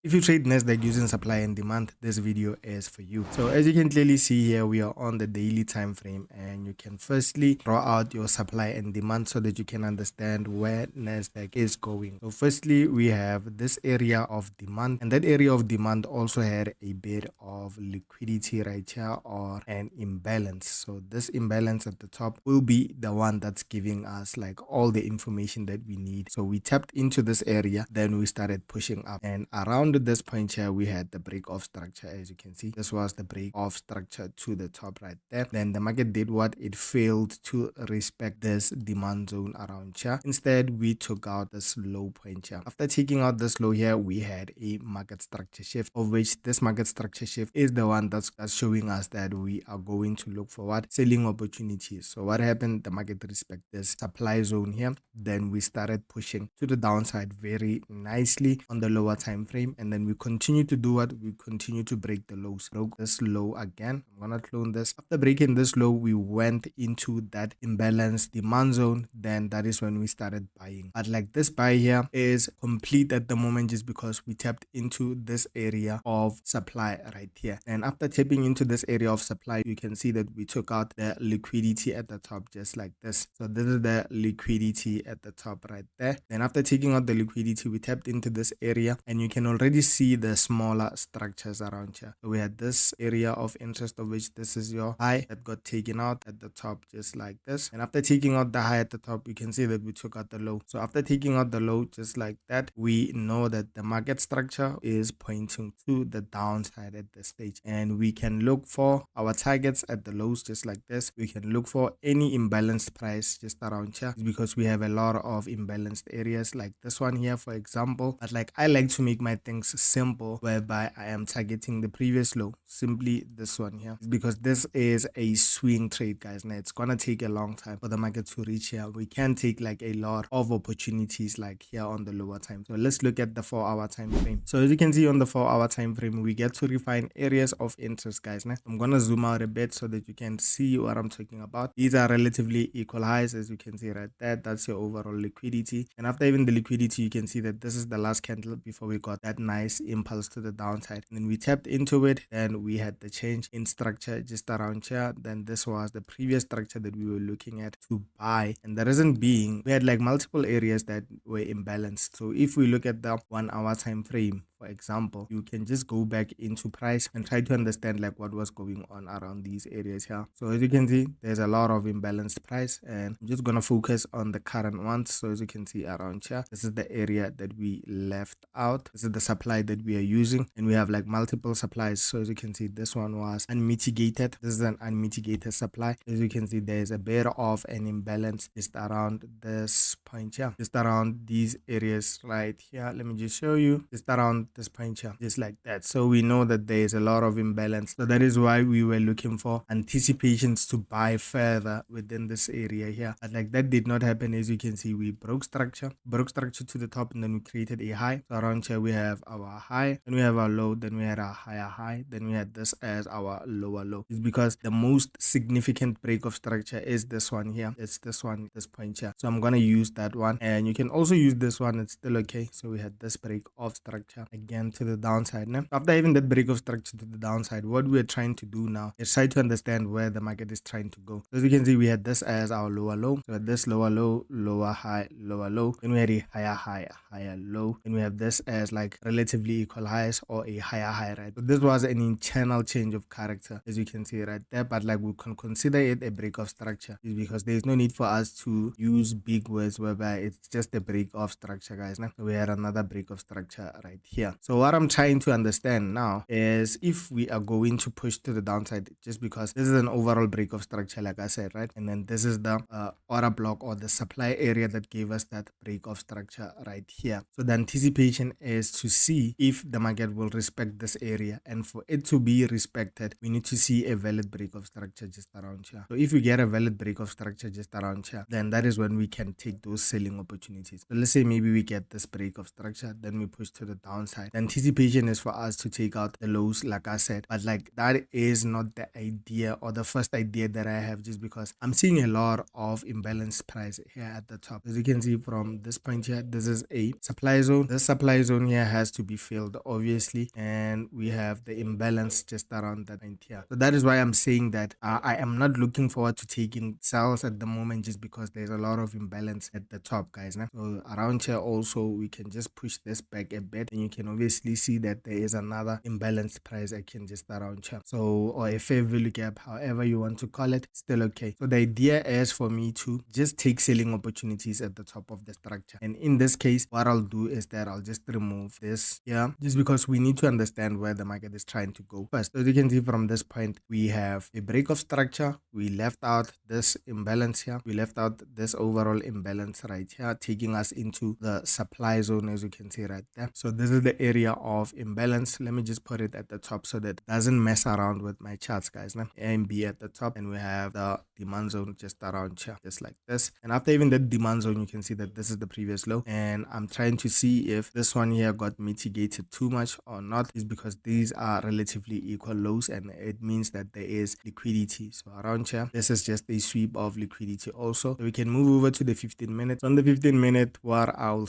If you trade NASDAQ using supply and demand, this video is for you. So as you can clearly see here, we are on the daily time frame, and you can firstly draw out your supply and demand so that you can understand where NASDAQ is going. So firstly, we have this area of demand, and that area of demand also had a bit of liquidity right here, or an imbalance. So this imbalance at the top will be the one that's giving us like all the information that we need. So we tapped into this area, then we started pushing up, and around this point here we had the break of structure. As you can see, this was the break of structure to the top right there. Then the market did what? It failed to respect this demand zone around here. Instead, we took out this low point here. After taking out this low here, we had a market structure shift, of which this market structure shift is the one that's showing us that we are going to look for what? Selling opportunities. So what happened? The market respect this supply zone here, then we started pushing to the downside very nicely on the lower time frame, and then we continue to do what? We continue to break the lows. Broke this low again. I'm gonna clone this. After breaking this low, we went into that imbalanced demand zone. Then that is when we started buying. But like this buy here is complete at the moment just because we tapped into this area of supply right here. And after tapping into this area of supply, you can see that we took out the liquidity at the top just like this. So this is the liquidity at the top right there. Then after taking out the liquidity, we tapped into this area, and you can already see the smaller structures around here. So we had this area of interest, of which this is your high that got taken out at the top just like this. And after taking out the high at the top, you can see that we took out the low. So after taking out the low just like that, we know that the market structure is pointing to the downside at this stage, and we can look for our targets at the lows just like this. We can look for any imbalanced price just around here, because we have a lot of imbalanced areas like this one here, for example. But like, I like to make my things simple, whereby I am targeting the previous low, simply this one here, because this is a swing trade, guys. Now it's gonna take a long time for the market to reach here. We can take like a lot of opportunities like here on the lower time. So let's look at the 4-hour time frame. So as you can see on the 4-hour time frame, we get to refine areas of interest, guys. Now I'm gonna zoom out a bit so that you can see what I'm talking about. These are relatively equal highs, as you can see right there. That's your overall liquidity. And after even the liquidity, you can see that this is the last candle before we got that nice impulse to the downside. And then we tapped into it, and we had the change in structure just around here. Then this was the previous structure that we were looking at to buy. And the reason being, we had like multiple areas that were imbalanced. So if we look at the 1-hour time frame, for example, you can just go back into price and try to understand like what was going on around these areas here. So as you can see, there's a lot of imbalanced price, and I'm just gonna focus on the current ones. So as you can see around here, this is the area that we left out. This is the supply that we are using, and we have like multiple supplies. So as you can see, this one was unmitigated. This is an unmitigated supply. As you can see, there's a bit of an imbalance just around this point here, just around these areas right here. Let me just show you, just around this point here, just like that. So we know that there is a lot of imbalance. So that is why we were looking for anticipations to buy further within this area here. But like that did not happen. As you can see, we broke structure to the top, and then we created a high. So around here we have our high, then we have our low, then we had our higher high, then we had this as our lower low. It's because the most significant break of structure is this one here. It's this one, this point here. So I'm gonna use that one, and you can also use this one. It's still okay. So we had this break of structure again to the downside. Now after even that break of structure to the downside, what we're trying to do now is try to understand where the market is trying to go. So as you can see, we had this as our lower low. So this lower low, lower high, lower low. Then we had a higher high, higher low. Then we have this as like relatively equal highs, or a higher high, right? So this was an internal change of character, as you can see right there. But like, we can consider it a break of structure, is because there's no need for us to use big words whereby it's just a break of structure, guys. Now we had another break of structure right here. So what I'm trying to understand now is if we are going to push to the downside, just because this is an overall break of structure, like I said, right? And then this is the order block, or the supply area that gave us that break of structure right here. So the anticipation is to see if the market will respect this area, and for it to be respected, we need to see a valid break of structure just around here. So if we get a valid break of structure just around here, then that is when we can take those selling opportunities. So let's say maybe we get this break of structure, then we push to the downside. downside. The anticipation is for us to take out the lows, like I said, but like that is not the idea or the first idea that I have, just because I'm seeing a lot of imbalanced price here at the top. As you can see from this point here, this is a supply zone. This supply zone here has to be filled, obviously, and we have the imbalance just around that point here. So that is why I'm saying that I am not looking forward to taking sells at the moment, just because there's a lot of imbalance at the top, guys. So around here also, we can just push this back a bit, and you can obviously see that there is another imbalanced price action just around here. So, or a fair value gap, however you want to call it, still okay. So the idea is for me to just take selling opportunities at the top of the structure. And in this case, what I'll do is that I'll just remove this here, just because we need to understand where the market is trying to go first. So as you can see from this point, we have a break of structure. We left out this imbalance here. We left out this overall imbalance right here, taking us into the supply zone, as you can see right there. So this is the area of imbalance. Let me just put it at the top so that it doesn't mess around with my charts, guys. A and B at the top, and we have the demand zone just around here, just like this. And after even the demand zone, you can see that this is the previous low, and I'm trying to see if this one here got mitigated too much or not, is because these are relatively equal lows, and it means that there is liquidity. So around here, this is just a sweep of liquidity also. So we can move over to the 15 minutes. On the 15 minute, what I'll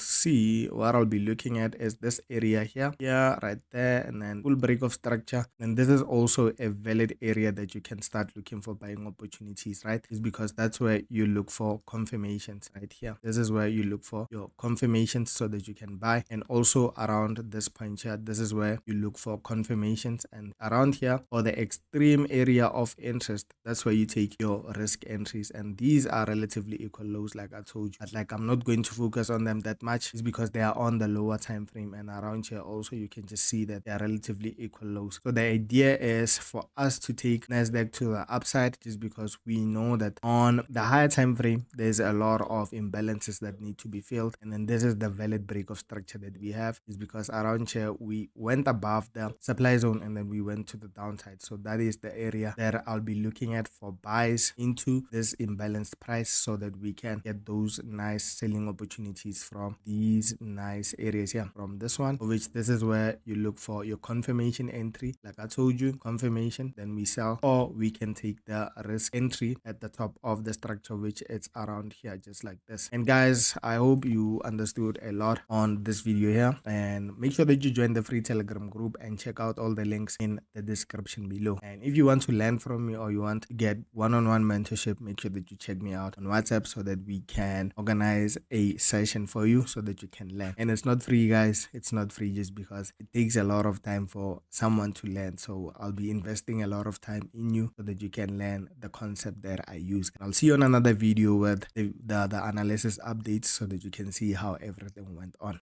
be looking at is this area here, right there, and then full break of structure. And this is also a valid area that you can start looking for buying opportunities, right? Is because that's where you look for confirmations right here. This is where you look for your confirmations so that you can buy. And also around this point here, this is where you look for confirmations. And around here, for the extreme area of interest, that's where you take your risk entries. And these are relatively equal lows, like I told you. But like, I'm not going to focus on them that much, is because they are on the lower time frame. And around here also, you can just see that they are relatively equal lows. So the idea is for us to take Nasdaq to the upside, just because we know that on the higher time frame, there's a lot of imbalances that need to be filled. And then this is the valid break of structure that we have, is because around here we went above the supply zone and then we went to the downside. So that is the area that I'll be looking at for buys into this imbalanced price, so that we can get those nice selling opportunities from these nice areas here. From this one, which this is where you look for your confirmation entry, like I told you, confirmation, then we sell, or we can take the risk entry at the top of the structure, which it's around here, just like this. And guys, I hope you understood a lot on this video here, and make sure that you join the free Telegram group and check out all the links in the description below. And if you want to learn from me, or you want to get one-on-one mentorship, make sure that you check me out on WhatsApp, so that we can organize a session for you so that you can learn. And it's not free, guys. It's not free, just because it takes a lot of time for someone to learn. So I'll be investing a lot of time in you so that you can learn the concept that I use. And I'll see you on another video with the analysis updates, so that you can see how everything went on.